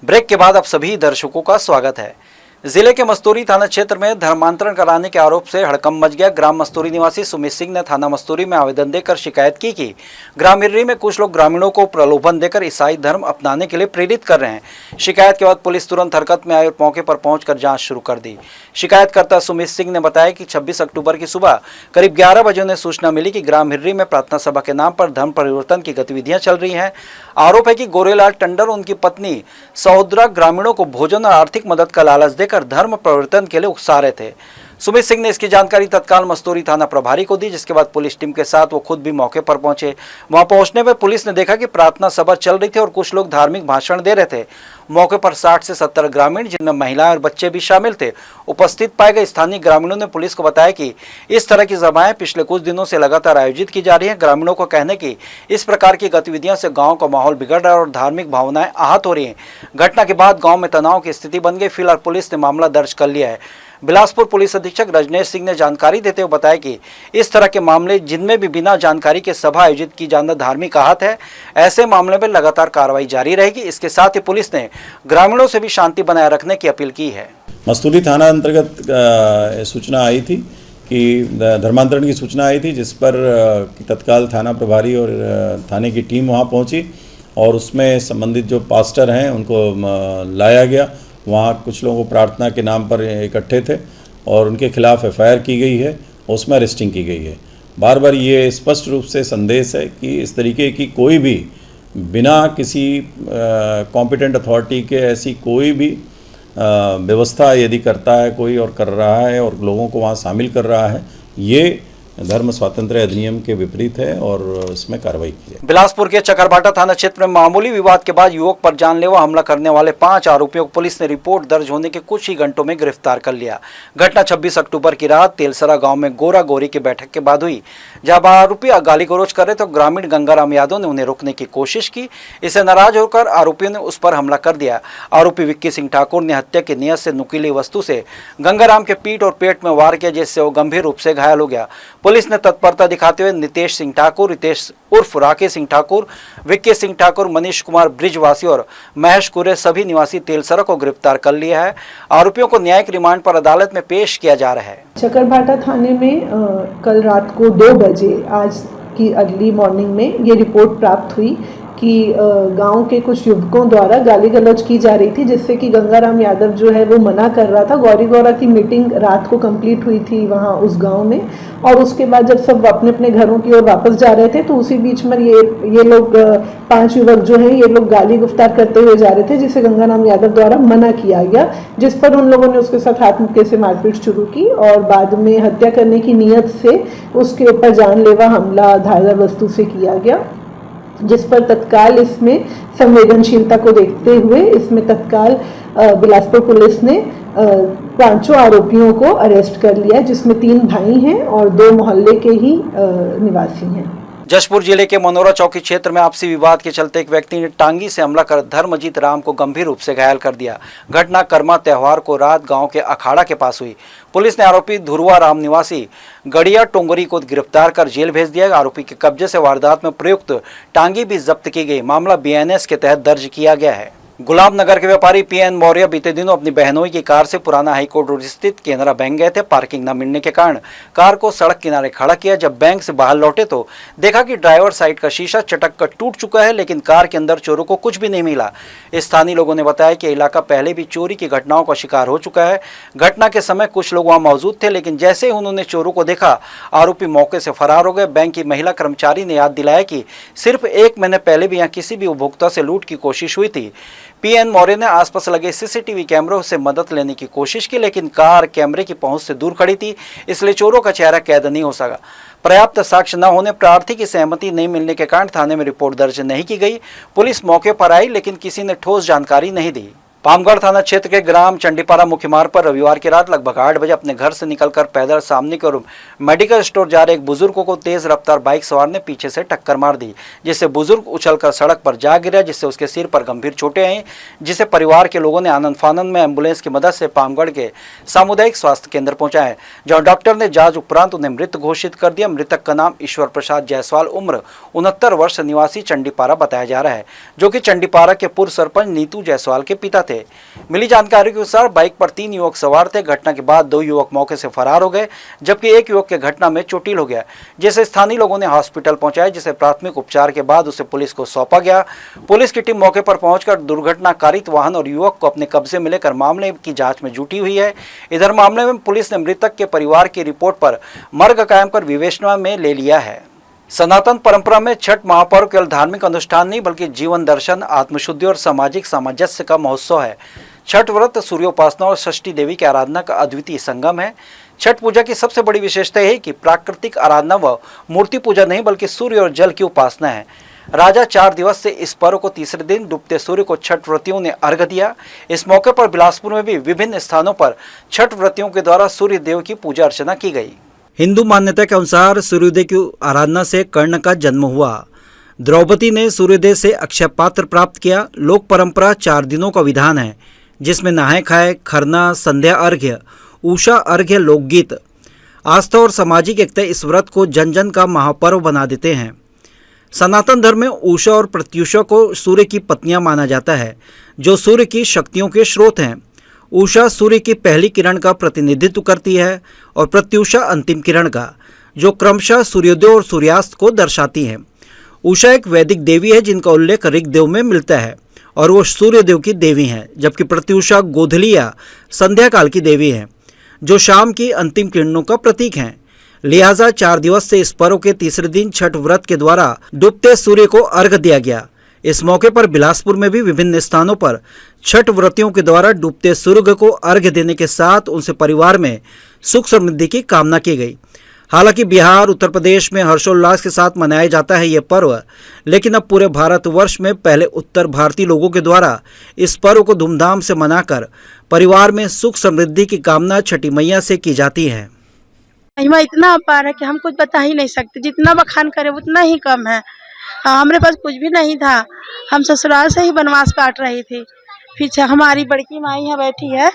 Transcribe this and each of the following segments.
Break के बाद आप सभी दर्शकों का स्वागत है। जिले के मस्तूरी थाना क्षेत्र में धर्मांतरण कराने के आरोप से हड़कंप मच गया। ग्राम मस्तूरी निवासी सुमित सिंह ने थाना मस्तूरी में आवेदन देकर शिकायत की कि ग्राम हिर्री में कुछ लोग ग्रामीणों को प्रलोभन देकर ईसाई धर्म अपनाने के लिए प्रेरित कर रहे हैं। शिकायत के बाद पुलिस तुरंत हरकत में आई और मौके पर पहुंचकर जांच शुरू कर दी। शिकायतकर्ता सुमित सिंह ने बताया कि 26 अक्टूबर की सुबह करीब 11 बजे उन्हें सूचना मिली कि ग्राम हिर्री में प्रार्थना सभा के नाम पर धर्म परिवर्तन की गतिविधियां चल रही हैं। आरोप है कि गोरेलाल टंडन और उनकी पत्नी सहोदरा ग्रामीणों को भोजन और आर्थिक मदद का लालच देकर धर्म परिवर्तन के लिए उकसा रहे थे। सुमित सिंह ने इसकी जानकारी तत्काल मस्तूरी थाना प्रभारी को दी, जिसके बाद पुलिस टीम के साथ वो खुद भी मौके पर पहुंचे। वहां पहुंचने पर पुलिस ने देखा कि प्रार्थना सभा चल रही थी और कुछ लोग धार्मिक भाषण दे रहे थे। मौके पर 60 से 70 ग्रामीण, जिनमें महिलाएं और बच्चे भी शामिल थे, उपस्थित पाए गए। स्थानीय ग्रामीणों ने पुलिस को बताया कि इस तरह की सभाएं पिछले कुछ दिनों से लगातार आयोजित की जा रही हैं। ग्रामीणों का कहना है कि इस प्रकार की गतिविधियों से गांव का माहौल बिगड़ रहा है और धार्मिक भावनाएं आहत हो रही हैं। घटना के बाद गांव में तनाव की स्थिति बन गई। फिलहाल पुलिस ने मामला दर्ज कर लिया है। बिलासपुर पुलिस अधीक्षक रजनेश सिंह ने जानकारी देते हुए बताया कि इस तरह के मामले जिनमें भी बिना जानकारी के सभा आयोजित की जाना धार्मिक आहत है, ऐसे मामले में लगातार कार्रवाई जारी रहेगी। इसके साथ ही पुलिस ने ग्रामीणों से भी शांति बनाए रखने की अपील की है। मस्तूरी थाना अंतर्गत सूचना आई थी कि धर्मांतरण की सूचना आई थी, जिस पर तत्काल थाना प्रभारी और थाने की टीम वहां पहुंची और उसमें संबंधित जो पास्टर हैं उनको लाया गया। वहाँ कुछ लोगों को प्रार्थना के नाम पर इकट्ठे थे और उनके खिलाफ एफआईआर की गई है, उसमें अरेस्टिंग की गई है। बार बार ये स्पष्ट रूप से संदेश है कि इस तरीके की कोई भी बिना किसी कॉम्पिटेंट अथॉरिटी के ऐसी कोई भी व्यवस्था यदि करता है कोई और कर रहा है और लोगों को वहाँ शामिल कर रहा है, ये धर्म स्वातंत्र्य अधिनियम के विपरीत है और इसमें कार्रवाई की है। बिलासपुर के चकरभाटा थाना क्षेत्र में मामूली विवाद के बाद युवक पर जानलेवा हमला करने वाले 5 आरोपियों को पुलिस ने रिपोर्ट दर्ज होने के कुछ ही घंटों में गिरफ्तार कर लिया। घटना 26 अक्टूबर की रात तेलसरा गांव में गोरा गोरी की बैठक के बाद हुई। जब आरोपी गाली गलौज कर रहे तो ग्रामीण गंगाराम यादव ने उन्हें रोकने की कोशिश की। इससे नाराज होकर आरोपियों ने उस पर हमला कर दिया। आरोपी विक्की सिंह ठाकुर ने हत्या की नीयत से नुकीली वस्तु से गंगाराम के पीठ और पेट में वार किया, जिससे वो गंभीर रूप से घायल हो गया। पुलिस ने तत्परता दिखाते हुए नितेश सिंह ठाकुर, रितेश उर्फ राकेश सिंह ठाकुर, विक्की सिंह ठाकुर, मनीष कुमार ब्रिजवासी और महेश कुरे सभी निवासी तेलसरा को गिरफ्तार कर लिया है। आरोपियों को न्यायिक रिमांड पर अदालत में पेश किया जा रहा है। चकरभाटा थाने में कल रात को 2 बजे आज की अर्ली मॉर्निंग में ये रिपोर्ट प्राप्त हुई कि गांव के कुछ युवकों द्वारा गाली गलौज की जा रही थी, जिससे कि गंगाराम यादव जो है वो मना कर रहा था। गौरी गौरा की मीटिंग रात को कंप्लीट हुई थी वहां उस गांव में, और उसके बाद जब सब अपने अपने घरों की ओर वापस जा रहे थे तो उसी बीच में ये लोग 5 युवक जो हैं ये लोग गाली गुफ्तार करते हुए जा रहे थे, जिसे गंगाराम यादव द्वारा मना किया गया, जिस पर उन लोगों ने उसके साथ हाथ मुक्के से मारपीट शुरू की और बाद में हत्या करने की नीयत से उसके ऊपर जानलेवा हमला धारदार वस्तु से किया गया, जिस पर तत्काल इसमें संवेदनशीलता को देखते हुए इसमें तत्काल बिलासपुर पुलिस ने 5 आरोपियों को अरेस्ट कर लिया, जिसमें 3 भाई हैं और 2 मोहल्ले के ही निवासी हैं। जशपुर जिले के मनोरा चौकी क्षेत्र में आपसी विवाद के चलते एक व्यक्ति ने टांगी से हमला कर धर्मजीत राम को गंभीर रूप से घायल कर दिया। घटना कर्मा त्योहार को रात गांव के अखाड़ा के पास हुई। पुलिस ने आरोपी धुरवा राम निवासी गड़िया टोंगरी को गिरफ्तार कर जेल भेज दिया। आरोपी के कब्जे से वारदात में प्रयुक्त टांगी भी जब्त की गई। मामला बीएनएस के तहत दर्ज किया गया है। गुलाब नगर के व्यापारी पीएन मौर्य बीते दिनों अपनी बहनोई की कार से पुराना हाईकोर्ट रोड स्थित केनरा बैंक गए थे। पार्किंग न मिलने के कारण कार को सड़क किनारे खड़ा किया। जब बैंक से बाहर लौटे तो देखा कि ड्राइवर साइड का शीशा चटक कर टूट चुका है, लेकिन कार के अंदर चोरों को कुछ भी नहीं मिला। स्थानीय लोगों ने बताया कि इलाका पहले भी चोरी की घटनाओं का शिकार हो चुका है। घटना के समय कुछ लोग वहां मौजूद थे, लेकिन जैसे ही उन्होंने चोरों को देखा आरोपी मौके से फरार हो गए। बैंक की महिला कर्मचारी ने याद दिलाया कि सिर्फ 1 महीने पहले भी यहाँ किसी भी उपभोक्ता से लूट की कोशिश हुई थी। पीएन मौर्य ने आसपास लगे सीसीटीवी कैमरों से मदद लेने की कोशिश की, लेकिन कार कैमरे की पहुंच से दूर खड़ी थी, इसलिए चोरों का चेहरा कैद नहीं हो सका। पर्याप्त साक्ष्य न होने, प्रार्थी की सहमति नहीं मिलने के कारण थाने में रिपोर्ट दर्ज नहीं की गई। पुलिस मौके पर आई, लेकिन किसी ने ठोस जानकारी नहीं दी। पामगढ़ थाना क्षेत्र के ग्राम चंडीपारा मुख्य मार्ग पर रविवार की रात लगभग 8 बजे अपने घर से निकलकर पैदल सामने की ओर मेडिकल स्टोर जा रहे एक बुजुर्ग को तेज रफ्तार बाइक सवार ने पीछे से टक्कर मार दी, जिससे बुजुर्ग उछलकर सड़क पर जा गिरा, जिससे उसके सिर पर गंभीर चोटें आई, जिसे परिवार के लोगों ने आनंद फानंद में एम्बुलेंस की मदद से पामगढ़ के सामुदायिक स्वास्थ्य केंद्र पहुंचाए, जहां डॉक्टर ने जांच उपरांत उन्हें मृत घोषित कर दिया। मृतक का नाम ईश्वर प्रसाद जायसवाल, उम्र 69 वर्ष, निवासी चंडीपारा बताया जा रहा है, जो कि चंडीपारा के पूर्व सरपंच नीतू जायसवाल के पिता थे। मिली जानकारी के अनुसार बाइक पर 3 युवक सवार थे। घटना के बाद 2 युवक मौके से फरार हो गए, जबकि एक युवक के घटना में चोटिल हो गया, जिसे स्थानीय लोगों ने हॉस्पिटल पहुंचाया, जिसे प्राथमिक उपचार के बाद उसे पुलिस को सौंपा गया। पुलिस की टीम मौके पर पहुंचकर दुर्घटना कारित वाहन और युवक को अपने कब्जे में लेकर मामले की जांच में जुटी हुई है। इधर मामले में पुलिस ने मृतक के परिवार की रिपोर्ट पर मर्ग कायम कर विवेचना में ले लिया है। सनातन परंपरा में छठ महापर्व केवल धार्मिक अनुष्ठान नहीं बल्कि जीवन दर्शन, आत्मशुद्धि और सामाजिक सामंजस्य का महोत्सव है। छठ व्रत सूर्योपासना और षष्ठी देवी की आराधना का अद्वितीय संगम है। छठ पूजा की सबसे बड़ी विशेषता है कि प्राकृतिक आराधना व मूर्ति पूजा नहीं बल्कि सूर्य और जल की उपासना है। राजा 4 दिवस से इस पर्व को तीसरे दिन डूबते सूर्य को छठ व्रतियों ने अर्घ्य दिया। इस मौके पर बिलासपुर में भी विभिन्न स्थानों पर छठ व्रतियों के द्वारा सूर्य देव की पूजा अर्चना की गई। हिंदू मान्यता के अनुसार सूर्योदय की आराधना से कर्ण का जन्म हुआ। द्रौपदी ने सूर्योदय से अक्षय पात्र प्राप्त किया। लोक परंपरा 4 दिनों का विधान है, जिसमें नहाय खाए, खरना, संध्या अर्घ्य, उषा अर्घ्य, लोकगीत, आस्था और सामाजिक एकता इस व्रत को जन जन का महापर्व बना देते हैं। सनातन धर्म में उषा और प्रत्युषा को सूर्य की पत्नियां माना जाता है, जो सूर्य की शक्तियों के स्रोत हैं। उषा सूर्य की पहली किरण का प्रतिनिधित्व करती है और प्रत्युषा अंतिम किरण का, जो क्रमशः सूर्योदय और सूर्यास्त को दर्शाती हैं। उषा एक वैदिक देवी है जिनका उल्लेख ऋग्वेद में मिलता है और वो सूर्यदेव की देवी हैं, जबकि प्रत्युषा गोधली या संध्या काल की देवी है, जो शाम की अंतिम किरणों का प्रतीक हैं। लिहाजा 4 दिवस से इस पर्व के तीसरे दिन छठ व्रत के द्वारा डूबते सूर्य को अर्घ्य दिया गया। इस मौके पर बिलासपुर में भी विभिन्न स्थानों पर छठ व्रतियों के द्वारा डूबते सूर्य को अर्घ्य देने के साथ उनसे परिवार में सुख समृद्धि की कामना की गई। हालांकि बिहार, उत्तर प्रदेश में हर्षोल्लास के साथ मनाया जाता है ये पर्व, लेकिन अब पूरे भारतवर्ष में पहले उत्तर भारतीय लोगों के द्वारा इस पर्व को धूमधाम से मनाकर परिवार में सुख समृद्धि की कामना छठी मैया से की जाती है। महिमा इतना अपार है कि हम कुछ बता ही नहीं सकते। जितना बखान करे उतना ही कम है। हमारे पास कुछ भी नहीं था। हम ससुराल से ही बनवास काट रही थी। फिर हमारी बड़की माई यहाँ बैठी है,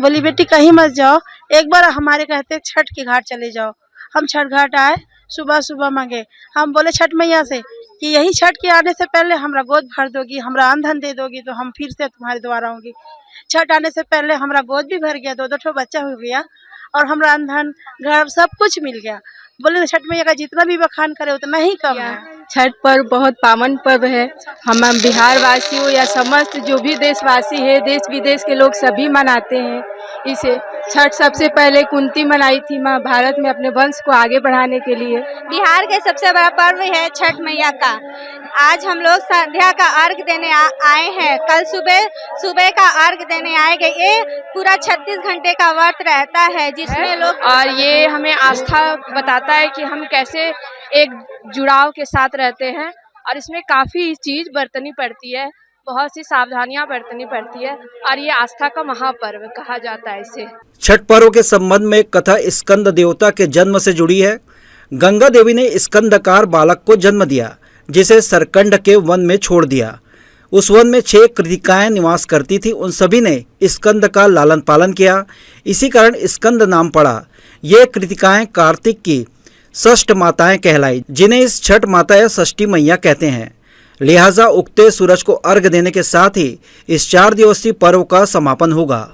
बोली बेटी कहीं मत जाओ, एक बार हमारे कहते छठ के घाट चले जाओ। हम छठ घाट आए, सुबह सुबह मांगे। हम बोले छठ मैया से कि यही छठ के आने से पहले हमरा गोद भर दोगी, हमरा अंधन दे दोगी तो हम फिर से तुम्हारे द्वारा आऊंगी। छठ आने से पहले हमरा गोद भी भर गया, 2-2 ठो बच्चा हो गया और हमरा अंधन घर सब कुछ मिल गया। बोले छठ मैया का जितना भी बखान करे उतना ही कम है। छठ पर्व बहुत पावन पर्व है। हम बिहार वासियों या समस्त जो भी देशवासी है, देश विदेश के लोग सभी मनाते हैं इसे। छठ सबसे पहले कुंती मनाई थी महाभारत में अपने वंश को आगे बढ़ाने के लिए। बिहार के सबसे बड़ा पर्व है छठ मैया का। आज हम लोग संध्या का अर्घ देने आए हैं। कल सुबह का अर्घ देने आएंगे। ये पूरा 36 घंटे का व्रत रहता है, जिसमें लोग और ये हमें आस्था बताता है कि हम कैसे एक जुड़ाव के साथ रहते हैं। और इसमें काफ़ी चीज़ बरतनी पड़ती है, बहुत सी सावधानियां बरतनी पड़ती है और ये आस्था का महापर्व कहा जाता है इसे। छठ पर्व के संबंध में कृता स्कंद देवता के जन्म से जुड़ी है। गंगा देवी ने स्कंदकार बालक को जन्म दिया, जिसे सरकंड के वन में छोड़ दिया। उस वन में 6 कृतिकाएं निवास करती थी। उन सभी ने स्कंद का लालन पालन किया, इसी कारण स्कंद नाम पड़ा। ये कृतिकाएं कार्तिक की षष्ठ माताएं कहलाई, जिन्हें इस छठ माता या षष्ठी मैया कहते हैं। लिहाजा उगते सूरज को अर्घ्य देने के साथ ही इस 4 दिवसीय पर्व का समापन होगा।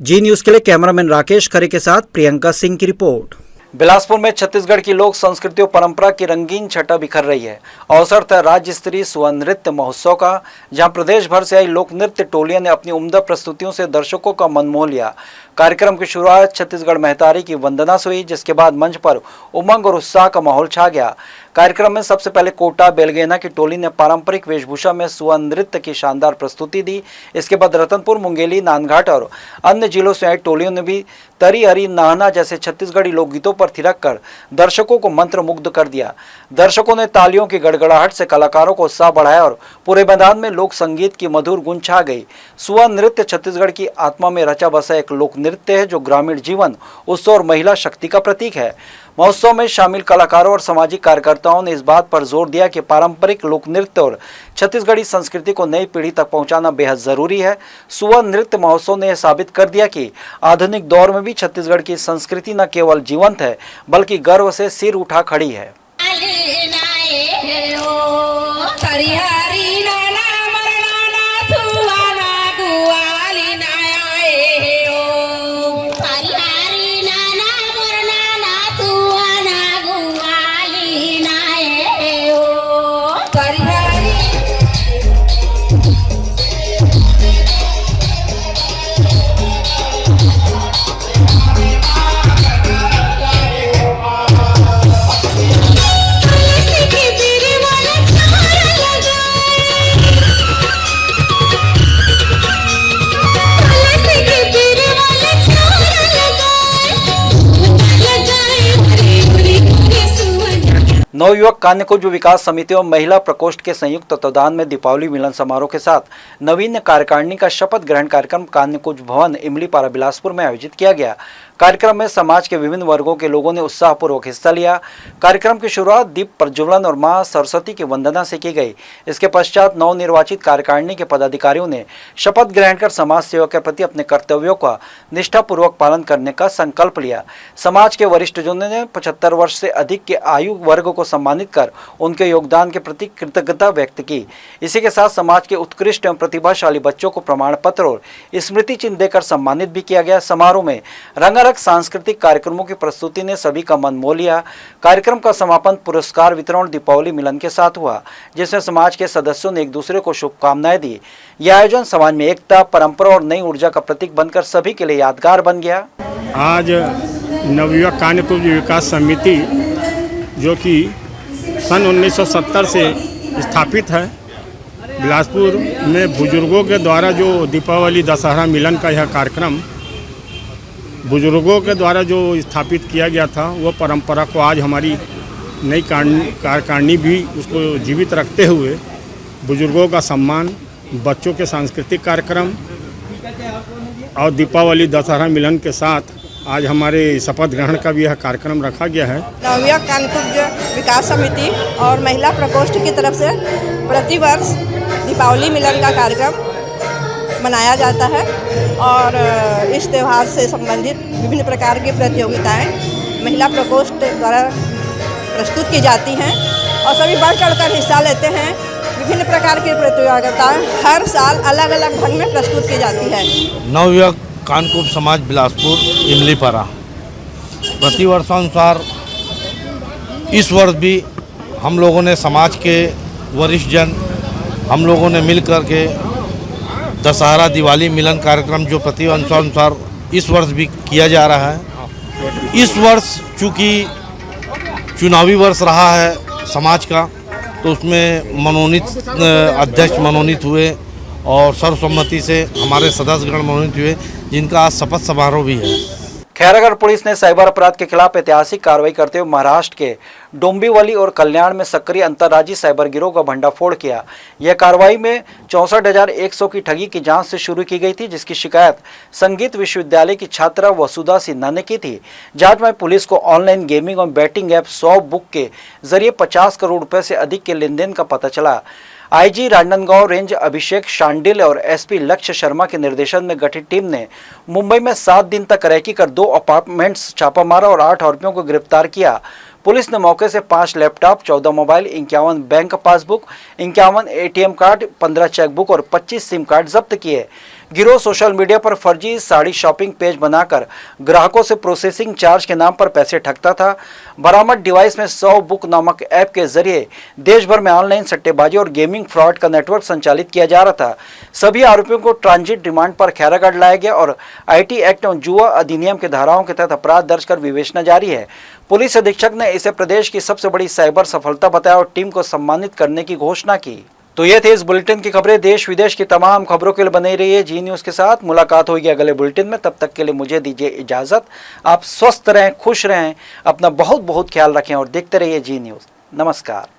जी न्यूज़ के लिए कैमरामैन राकेश खरे के साथ प्रियंका सिंह की रिपोर्ट। बिलासपुर में छत्तीसगढ़ की लोक संस्कृति और परंपरा की रंगीन छटा बिखर रही है। अवसर था राज्य स्तरीय स्वर्ण नृत्य महोत्सव का, जहां प्रदेश भर से आई लोक नृत्य टोलियों ने अपनी उम्दा प्रस्तुतियों से दर्शकों का मन मोह लिया। कार्यक्रम की शुरुआत छत्तीसगढ़ महतारी की वंदना से हुई, जिसके बाद मंच पर उमंग और उत्साह का माहौल छा गया। कार्यक्रम में सबसे पहले कोटा बेलगेना की टोली ने पारंपरिक वेशभूषा में सुआ नृत्य की शानदार प्रस्तुति दी। इसके बाद रतनपुर, मुंगेली, नानघाट और अन्य जिलों से आई टोलियों ने भी तरी हरी नाहना जैसे छत्तीसगढ़ी लोकगीतों पर थिरक कर दर्शकों को मंत्रमुग्ध कर दिया। दर्शकों ने तालियों की गड़गड़ाहट से कलाकारों को उत्साह बढ़ाया और पूरे मैदान में लोक संगीत की मधुर गूंज छा गई। सुआ नृत्य छत्तीसगढ़ की आत्मा में रचा बसा एक लोक नृत्य है जो ग्रामीण जीवन, उत्सव और महिला शक्ति का प्रतीक है। महोत्सव में शामिल कलाकारों और सामाजिक कार्यकर्ताओं ने इस बात पर जोर दिया कि पारंपरिक लोक नृत्य और छत्तीसगढ़ी संस्कृति को नई पीढ़ी तक पहुंचाना बेहद जरूरी है। सुआ नृत्य महोत्सव ने यह साबित कर दिया कि आधुनिक दौर में भी छत्तीसगढ़ की संस्कृति न केवल जीवंत है बल्कि गर्व से सिर उठा खड़ी है। नवयुवक कान्यकुंज विकास समिति और महिला प्रकोष्ठ के संयुक्त तत्वावधान में दीपावली मिलन समारोह के साथ नवीन कार्यकारिणी का शपथ ग्रहण कार्यक्रम कान्यकुंज भवन, इमलीपारा, बिलासपुर में आयोजित किया गया। कार्यक्रम में समाज के विभिन्न वर्गों के लोगों ने उत्साहपूर्वक हिस्सा लिया। कार्यक्रम की शुरुआत दीप प्रज्वलन और मां सरस्वती की वंदना से की गई। इसके पश्चात नवनिर्वाचित कार्यकारिणी के पदाधिकारियों ने शपथ ग्रहण कर समाज सेवा के प्रति अपने कर्तव्यों का निष्ठापूर्वक पालन करने का संकल्प लिया। समाज के वरिष्ठजनों ने 75 वर्ष से अधिक के आयु वर्ग को सम्मानित कर उनके योगदान के प्रति कृतज्ञता व्यक्त की। इसी के साथ समाज के उत्कृष्ट एवं प्रतिभाशाली बच्चों को प्रमाण पत्र और स्मृति चिन्ह देकर सम्मानित भी किया गया। समारोह में रंगारंग सांस्कृतिक कार्यक्रमों की प्रस्तुति ने सभी का मन मोह लिया। कार्यक्रम का समापन पुरस्कार वितरण दीपावली मिलन के साथ हुआ, जिसमें समाज के सदस्यों ने एक दूसरे को शुभकामनाएं दी। यह आयोजन समाज में एकता, परंपरा और नई ऊर्जा का प्रतीक बनकर सभी के लिए यादगार बन गया। आज नवयुवक कान्यकुंज विकास समिति जो कि सन 1970 से स्थापित है, बिलासपुर में बुजुर्गों के द्वारा जो दीपावली दशहरा मिलन का यह कार्यक्रम बुजुर्गों के द्वारा जो स्थापित किया गया था, वो परंपरा को आज हमारी नई कार्यकारिणी भी उसको जीवित रखते हुए बुजुर्गों का सम्मान, बच्चों के सांस्कृतिक कार्यक्रम और दीपावली दशहरा मिलन के साथ आज हमारे शपथ ग्रहण का भी यह कार्यक्रम रखा गया है। नवयुवक कान्यकुंज विकास समिति और महिला प्रकोष्ठ की तरफ से प्रतिवर्ष दीपावली मिलन का कार्यक्रम मनाया जाता है और इस त्यौहार से संबंधित विभिन्न प्रकार की प्रतियोगिताएं महिला प्रकोष्ठ द्वारा प्रस्तुत की जाती हैं और सभी बढ़ चढ़कर हिस्सा लेते हैं। विभिन्न प्रकार की प्रतियोगिताएं हर साल अलग अलग ढंग में प्रस्तुत की जाती है। नवयुवक कान्यकुंज समाज बिलासपुर, इमलीपारा प्रतिवर्षानुसार इस वर्ष भी हम लोगों ने समाज के वरिष्ठ जन हम लोगों ने मिल कर के दशहरा दिवाली मिलन कार्यक्रम जो प्रतिवर्षानुसार इस वर्ष भी किया जा रहा है। इस वर्ष चूँकि चुनावी वर्ष रहा है समाज का, तो उसमें मनोनीत अध्यक्ष मनोनीत हुए और सर्वसम्मति से हमारे सदस्यगण मनोनीत हुए, जिनका आज शपथ समारोह भी है। खैरागढ़ पुलिस ने साइबर अपराध के खिलाफ ऐतिहासिक कार्रवाई करते हुए महाराष्ट्र के डोंबिवली और कल्याण में सक्रिय अंतर्राज्यीय साइबर गिरोह का भंडाफोड़ किया। यह कार्रवाई में 64,100 की ठगी की जांच से शुरू की गई थी, जिसकी शिकायत संगीत विश्वविद्यालय की छात्रा वसुधा सिन्हा ने की थी। जांच में पुलिस को ऑनलाइन गेमिंग और बैटिंग ऐप 100 बुक के जरिए 50 करोड़ रुपए से अधिक के लेन देन का पता चला। आईजी राजनांदगांव रेंज अभिषेक शांडिल और एसपी लक्ष्य शर्मा के निर्देशन में गठित टीम ने मुंबई में 7 दिन तक रैकी कर 2 अपार्टमेंट्स छापा मारा और 8 आरोपियों को गिरफ्तार किया। पुलिस ने मौके से 5 laptop, 14 mobile, 51 bank passbook, 51 ATM card, 15 chequebook और 25 सिम कार्ड जब्त किए। गिरोह सोशल मीडिया पर फर्जी साड़ी शॉपिंग पेज बनाकर ग्राहकों से प्रोसेसिंग चार्ज के नाम पर पैसे ठगता था। बरामद डिवाइस में 100 बुक नामक ऐप के जरिए देश भर में ऑनलाइन सट्टेबाजी और गेमिंग फ्रॉड का नेटवर्क संचालित किया जा रहा था। सभी आरोपियों को ट्रांजिट रिमांड पर खैरागढ़ लाया गया और आईटी एक्ट एवं जुआ अधिनियम के धाराओं के तहत अपराध दर्ज कर विवेचना जारी है। पुलिस अधीक्षक ने इसे प्रदेश की सबसे बड़ी साइबर सफलता बताया और टीम को सम्मानित करने की घोषणा की। तो ये थे इस बुलेटिन की खबरें। देश विदेश की तमाम खबरों के लिए बने रहिए जी न्यूज़ के साथ। मुलाकात होगी अगले बुलेटिन में, तब तक के लिए मुझे दीजिए इजाज़त। आप स्वस्थ रहें, खुश रहें, अपना बहुत बहुत ख्याल रखें और देखते रहिए जी न्यूज़। नमस्कार।